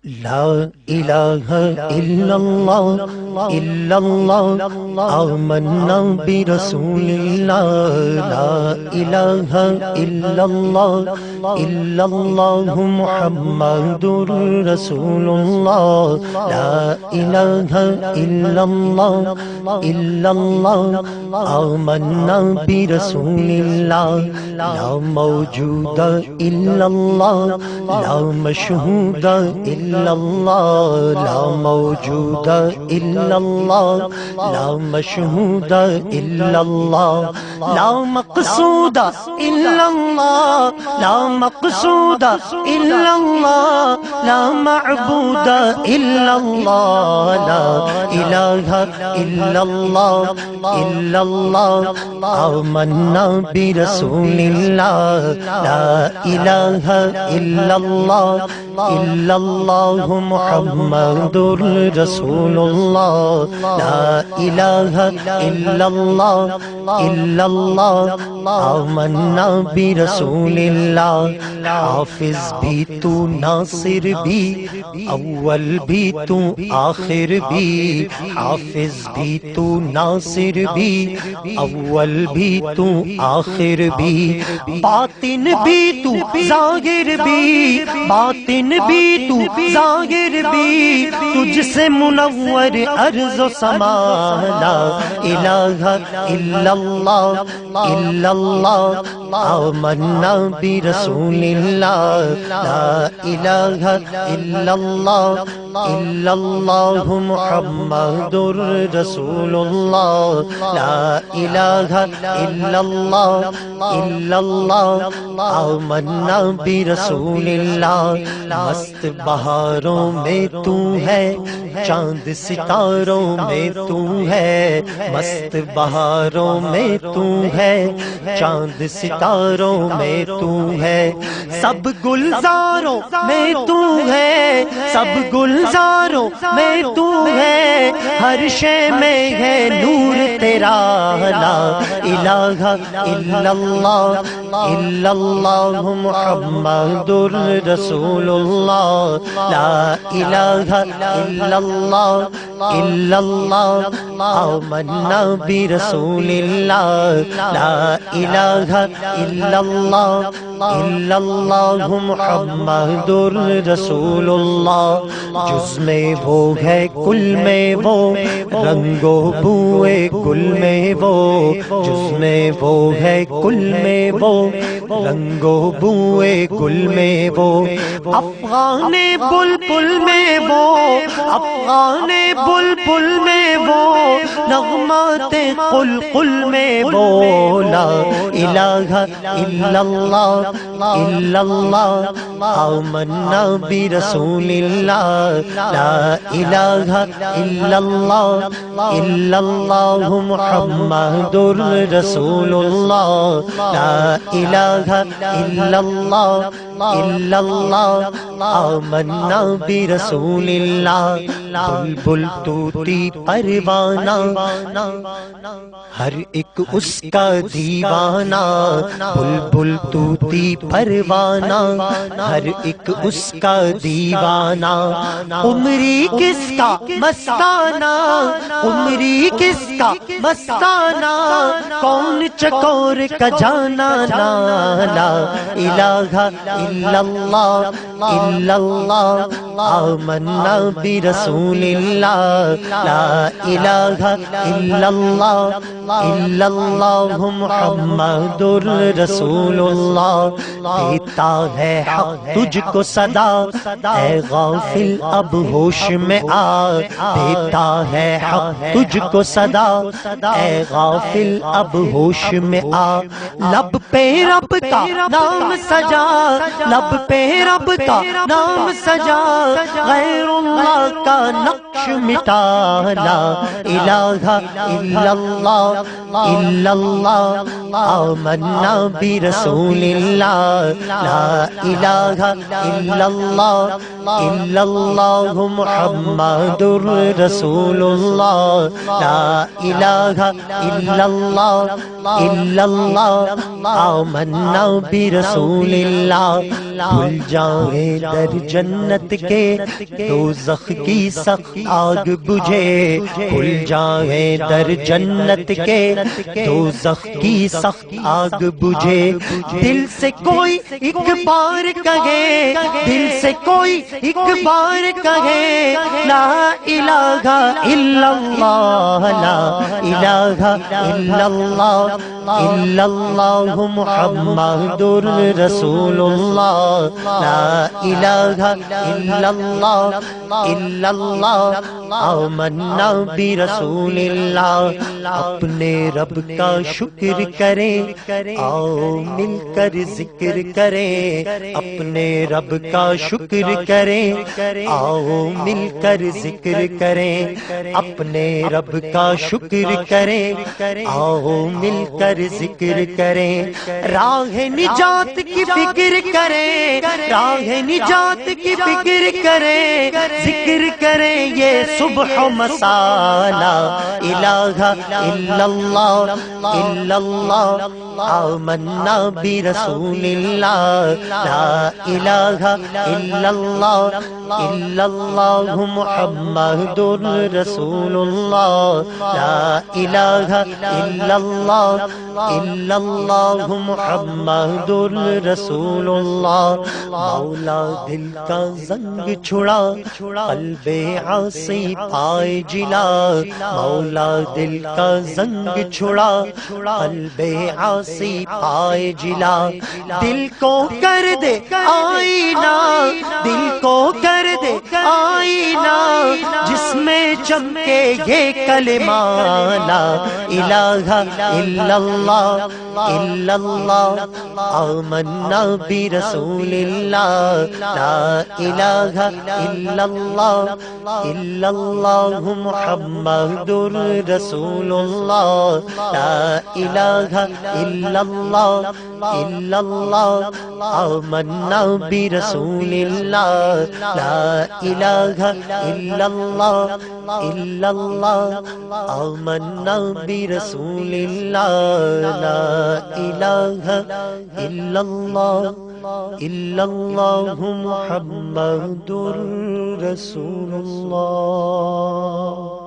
لا الہ الا اللہ آمنا برسول اللہ لا الہ الا اللہ محمد رسول اللہ لا الہ الا اللہ آمنا برسول اللہ لا موجود الا اللہ لا مشہود الا اللہ لا موجود الا اللہ لا مشہود الا اللہ لا مقصود الا اللہ لا مقصود الا اللہ لا معبود الا اللہ لا الہ الا اللہ آمنا برسول اللہ لا الہ الا اللہ محمد رسول اللہ لا الہ الا اللہ آمنا برسول اللہ حافظ بھی تو ناصر بھی اول بھی تو آخر بھی حافظ بھی تو ناصر بھی اول بھی تو آخر بھی باطن بھی تو ظاہر بھی باطن بھی تو ظاہر بھی تجھ سے منور ارض و سما لا الہ الا اللہ آمنا برسول اللہ لا الہ الا اللہ محمد رسول اللہ لا الہ الا اللہ آمنا برسول اللہ مست بہاروں میں تو ہے چاند ستاروں میں تو ہے مست بہاروں میں تو ہے چاند ستاروں میں تو ہے سب گلزاروں میں تو ہے سب گلزاروں میں تو ہے ہر شے میں ہے نور تیرا لا الہ الا اللہ محمد رسول اللہ لا الہ الا اللہ آمنا برسول اللہ لا الہ الا اللہ محمد رسول اللہ جز میں وہ ہے کل میں وہ رنگ و بوئے گل میں وہ جز میں وہ ہے کل میں وہ رنگ و بوئے گل میں وہ افغان بلبل میں وہ افغان بلبل میں وہ نغمات قلقل میں وہ لا الہ الا اللہ آمنا برسول اللہ لا الہ الا اللہ محمد رسول اللہ لا الہ الا اللہ آمنا برسول اللہ بلبل طوطی پروانہ ہر ایک اس کا دیوانہ بلبل طوطی پروانہ ہر ایک اس کا دیوانہ عمری کس کا مستانہ عمری کس کا مستانہ کون چکور کا جانا لا الہ الا اللہ آمنا برسول اللہ لا الہ الا اللہ محمد رسول اللہ دیتا ہے حق تجھ کو صدا اے غافل اب ہوش میں آ دیتا ہے حق تجھ کو صدا اے غافل اب ہوش میں آ لب پہ رب کا نام سجا لب پہ رب کا نام سجا غیر اللہ کا نقش مٹا لا الہ الا اللہ آمنا برسول اللہ لا الہ الا اللہ محمد رسول اللہ لا الہ الا اللہ آمنا برسول اللہ بھول جائیں در جنت کے دوزخ کی سخت آگ بجھے بھول جائیں در جنت کے دوزخ کی سخت آگ بجھے دل سے کوئی ایک بار کہے دل سے کوئی ایک بار کہے لا الہ الا اللہ لا الہ الا اللہ محمد رسول اللہ لا الہ الا اللہ آمنا برسول اللہ اپنے رب کا شکر کریں آؤ مل کر ذکر کریں اپنے رب کا شکر کریں آؤ مل کر ذکر کریں اپنے رب کا شکر کریں آؤ مل کر ذکر کریں راہ نجات کی فکر کریں راہ نجات کی فکر کریں ذکر کریں یہ صبح و مساء لا الہ الا اللہ آمنا برسول اللہ لا الہ الا اللہ محمد رسول اللہ لا الہ الا اللہ محمد رسول اللہ مولا دل کا زنگ چھڑا قلب عاصی پائے جلا مولا دل کا زنگ چھڑا قلب عاصی پائے جلا دل کو کر دے آئینہ دل کو کر دے آئینہ جس میں چمکے یہ کلمہ لا الہ الا اللہ آمنا برسول اللہ لا الہ الا اللہ محمد رسول اللہ لا الہ الا اللہ آمنا برسول اللہ لا الہ الا اللہ آمنا برسول اللہ لا الہ الا اللہ محمد رسول اللہ